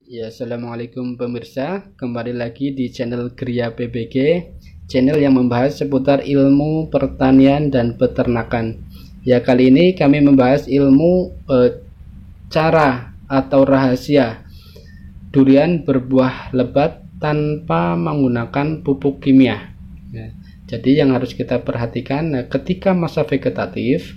Ya, assalamualaikum pemirsa. Kembali lagi di channel Gria PBG, channel yang membahas seputar ilmu pertanian dan peternakan. Ya, kali ini kami membahas ilmu cara atau rahasia durian berbuah lebat tanpa menggunakan pupuk kimia. Ya, jadi yang harus kita perhatikan, ketika masa vegetatif,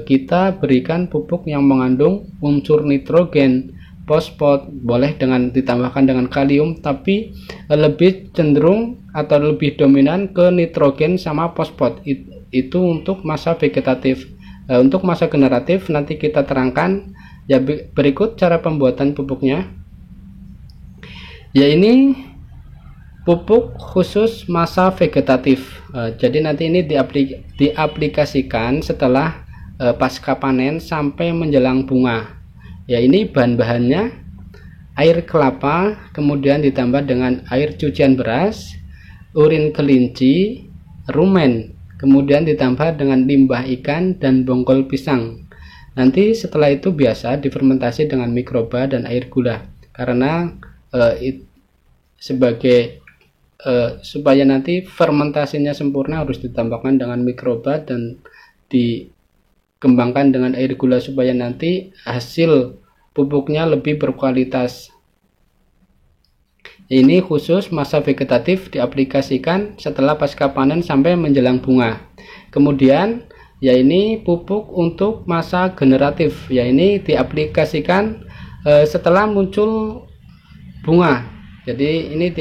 kita berikan pupuk yang mengandung unsur nitrogen, fosfat, boleh dengan ditambahkan dengan kalium, tapi lebih cenderung atau lebih dominan ke nitrogen sama fosfat. Itu untuk masa vegetatif. Untuk masa generatif nanti kita terangkan. Ya, berikut cara pembuatan pupuknya. Ya, ini pupuk khusus masa vegetatif. Jadi nanti ini diaplikasikan setelah pasca panen sampai menjelang bunga. Ya, ini bahan-bahannya air kelapa, kemudian ditambah dengan air cucian beras, urin kelinci, rumen, kemudian ditambah dengan limbah ikan dan bongkol pisang. Nanti setelah itu biasa difermentasi dengan mikroba dan air gula, karena supaya nanti fermentasinya sempurna harus ditambahkan dengan mikroba dan dikembangkan dengan air gula supaya nanti hasil pupuknya lebih berkualitas. Ini khusus masa vegetatif, diaplikasikan setelah pasca panen sampai menjelang bunga. Kemudian ya, ini pupuk untuk masa generatif. Ya, ini diaplikasikan setelah muncul bunga. Jadi ini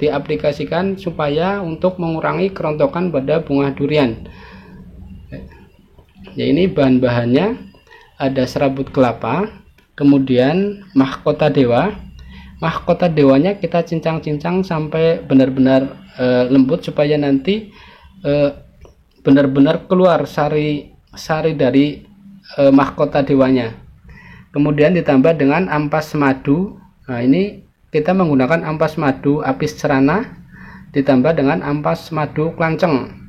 diaplikasikan supaya untuk mengurangi kerontokan pada bunga durian. Ya, ini bahan-bahannya ada serabut kelapa, kemudian mahkota dewa. Mahkota dewanya kita cincang-cincang sampai benar-benar lembut supaya nanti benar-benar keluar sari dari mahkota dewanya. Kemudian ditambah dengan ampas madu. Nah, ini kita menggunakan ampas madu apis cerana ditambah dengan ampas madu klanceng.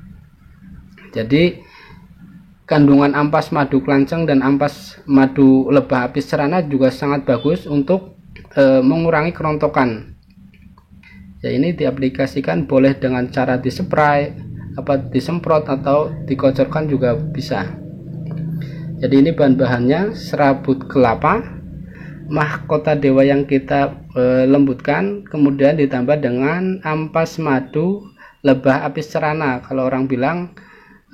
Jadi kandungan ampas madu klanceng dan ampas madu lebah apis cerana juga sangat bagus untuk mengurangi kerontokan. Ya, ini diaplikasikan boleh dengan cara dispray, disemprot atau dikocorkan juga bisa. Jadi ini bahan-bahannya serabut kelapa, mahkota dewa yang kita lembutkan, kemudian ditambah dengan ampas madu lebah apis cerana, kalau orang bilang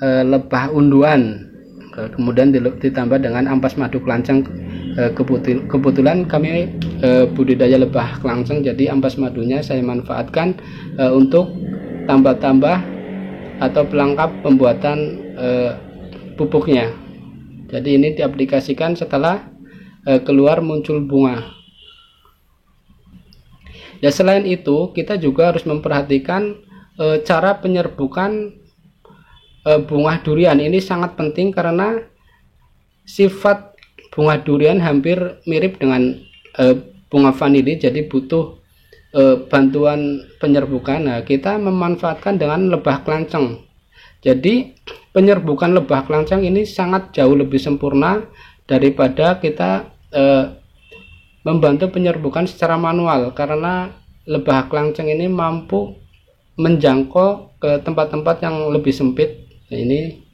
lebah unduan, kemudian ditambah dengan ampas madu klanceng. Kebetulan kami budidaya lebah klanceng, jadi ampas madunya saya manfaatkan untuk tambah-tambah atau pelengkap pembuatan pupuknya. Jadi ini diaplikasikan setelah keluar muncul bunga. Ya, selain itu kita juga harus memperhatikan cara penyerbukan bunga durian. Ini sangat penting karena sifat bunga durian hampir mirip dengan bunga vanili, jadi butuh bantuan penyerbukan. Nah, kita memanfaatkan dengan lebah klanceng. Jadi penyerbukan lebah klanceng ini sangat jauh lebih sempurna daripada kita membantu penyerbukan secara manual, karena lebah klanceng ini mampu menjangkau ke tempat-tempat yang lebih sempit. Nah, ini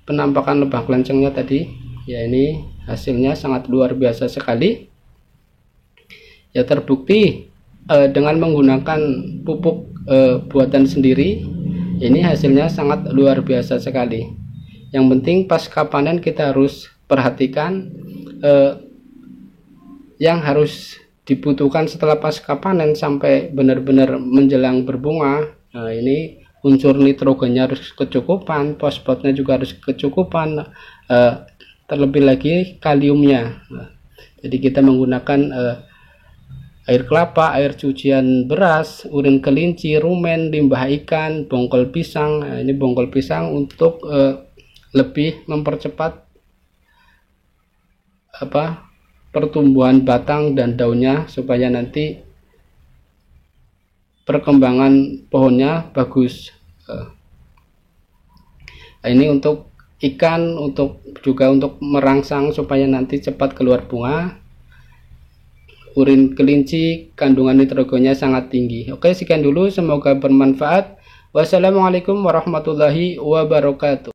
penampakan lebah klancengnya tadi. Ya, ini hasilnya sangat luar biasa sekali. Ya, terbukti dengan menggunakan pupuk buatan sendiri, ini hasilnya sangat luar biasa sekali. Yang penting pasca panen kita harus perhatikan yang harus dibutuhkan setelah pasca panen sampai benar-benar menjelang berbunga. Nah, ini unsur nitrogennya harus kecukupan, fosfatnya juga harus kecukupan, terlebih lagi kaliumnya. Nah, jadi kita menggunakan air kelapa, air cucian beras, urin kelinci, rumen, limbah ikan, bongkol pisang. Nah, ini bongkol pisang untuk lebih mempercepat pertumbuhan batang dan daunnya supaya nanti perkembangan pohonnya bagus. Nah, ini untuk ikan, juga untuk merangsang supaya nanti cepat keluar bunga. urin kelinci kandungan nitrogennya sangat tinggi. Oke, sekian dulu, semoga bermanfaat. Wassalamualaikum warahmatullahi wabarakatuh.